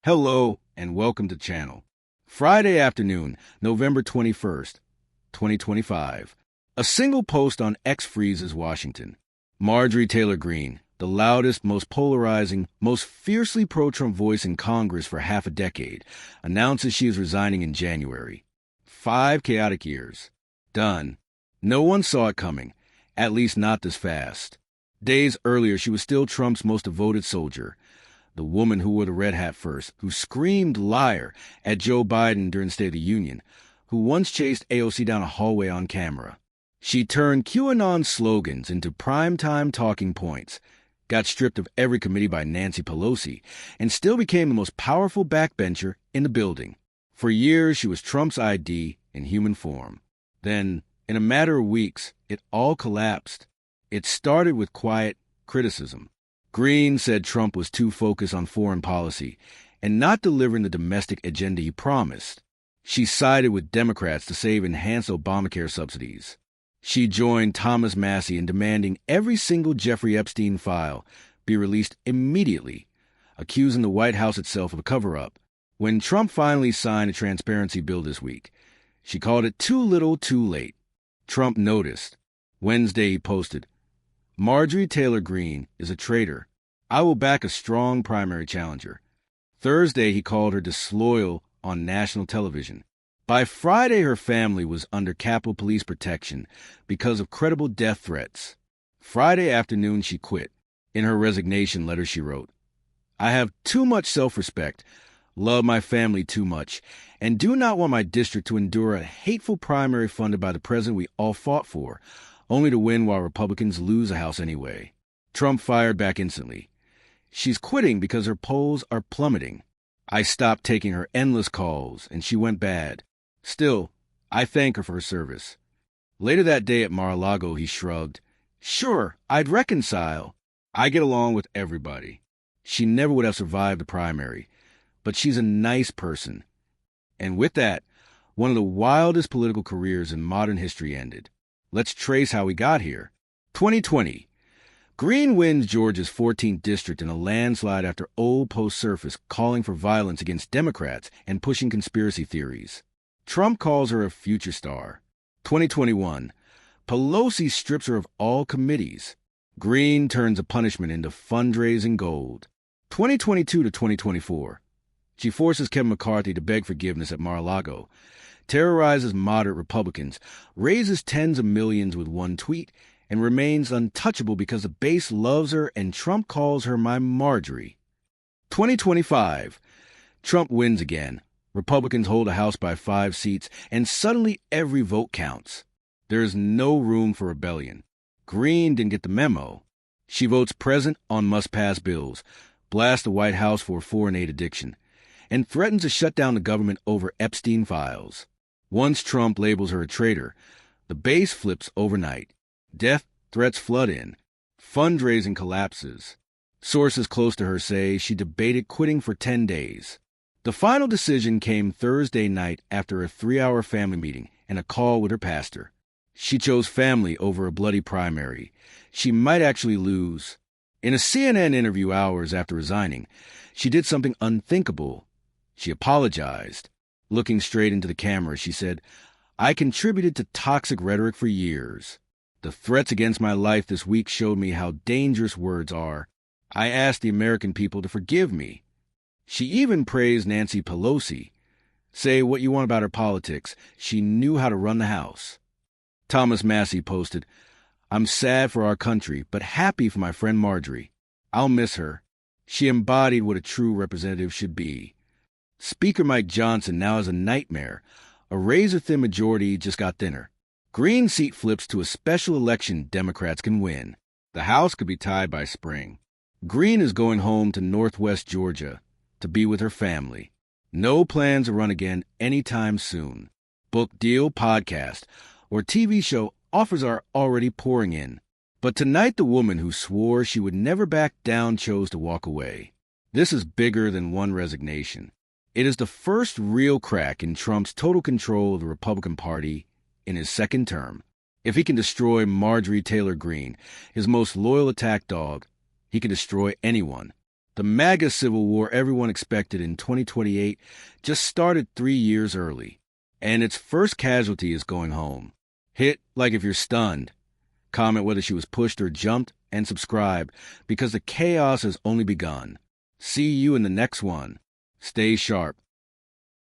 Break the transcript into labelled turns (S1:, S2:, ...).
S1: Hello and welcome to the channel. Friday afternoon, November 21st, 2025. A single post on X freezes Washington. Marjorie Taylor Greene, the loudest, most polarizing, most fiercely pro-Trump voice in Congress for half a decade, announces she is resigning in January. 5 chaotic years. Done. No one saw it coming, at least not this fast. Days earlier, she was still Trump's most devoted soldier. The woman who wore the red hat first, who screamed liar at Joe Biden during the State of the Union, who once chased AOC down a hallway on camera. She turned QAnon slogans into primetime talking points, got stripped of every committee by Nancy Pelosi, and still became the most powerful backbencher in the building. For years, she was Trump's ID in human form. Then, in a matter of weeks, it all collapsed. It started with quiet criticism. Greene said Trump was too focused on foreign policy and not delivering the domestic agenda he promised. She sided with Democrats to save enhanced Obamacare subsidies. She joined Thomas Massie in demanding every single Jeffrey Epstein file be released immediately, accusing the White House itself of a cover-up. When Trump finally signed a transparency bill this week, she called it too little, too late. Trump noticed. Wednesday he posted, "Marjorie Taylor Greene is a traitor. I will back a strong primary challenger." Thursday, he called her disloyal on national television. By Friday, her family was under Capitol Police protection because of credible death threats. Friday afternoon, she quit. In her resignation letter, she wrote, "I have too much self-respect, love my family too much, and do not want my district to endure a hateful primary funded by the president we all fought for, only to win while Republicans lose a House anyway." Trump fired back instantly. "She's quitting because her polls are plummeting. I stopped taking her endless calls, and she went bad. Still, I thank her for her service." Later that day at Mar-a-Lago, he shrugged. "Sure, I'd reconcile. I get along with everybody." She never would have survived the primary, but she's a nice person. And with that, one of the wildest political careers in modern history ended. Let's trace how we got here. 2020. Greene wins Georgia's 14th district in a landslide after old posts surfaced calling for violence against Democrats and pushing conspiracy theories. Trump calls her a future star. 2021. Pelosi strips her of all committees. Greene turns a punishment into fundraising gold. 2022 to 2024. She forces Kevin McCarthy to beg forgiveness at Mar-a-Lago, terrorizes moderate Republicans, raises tens of millions with one tweet, and remains untouchable because the base loves her and Trump calls her my Marjorie. 2025. Trump wins again. Republicans hold a House by 5 seats, and suddenly every vote counts. There is no room for rebellion. Greene didn't get the memo. She votes present on must-pass bills, blasts the White House for foreign aid addiction, and threatens to shut down the government over Epstein files. Once Trump labels her a traitor, the base flips overnight. Death threats flood in. Fundraising collapses. Sources close to her say she debated quitting for 10 days. The final decision came Thursday night after a 3-hour family meeting and a call with her pastor. She chose family over a bloody primary. She might actually lose. In a CNN interview hours after resigning, she did something unthinkable. She apologized. Looking straight into the camera, she said, "I contributed to toxic rhetoric for years. The threats against my life this week showed me how dangerous words are. I asked the American people to forgive me." She even praised Nancy Pelosi. Say what you want about her politics, she knew how to run the House. Thomas Massie posted, "I'm sad for our country, but happy for my friend Marjorie. I'll miss her. She embodied what a true representative should be." Speaker Mike Johnson now has a nightmare. A razor-thin majority just got thinner. Greene's seat flips to a special election Democrats can win. The House could be tied by spring. Greene is going home to Northwest Georgia to be with her family. No plans to run again anytime soon. Book deal, podcast, or TV show offers are already pouring in. But tonight the woman who swore she would never back down chose to walk away. This is bigger than one resignation. It is the first real crack in Trump's total control of the Republican Party in his second term. If he can destroy Marjorie Taylor Greene, his most loyal attack dog, he can destroy anyone. The MAGA civil war everyone expected in 2028 just started 3 years early, and its first casualty is going home. Hit like if you're stunned. Comment whether she was pushed or jumped, and subscribe, because the chaos has only begun. See you in the next one. Stay sharp.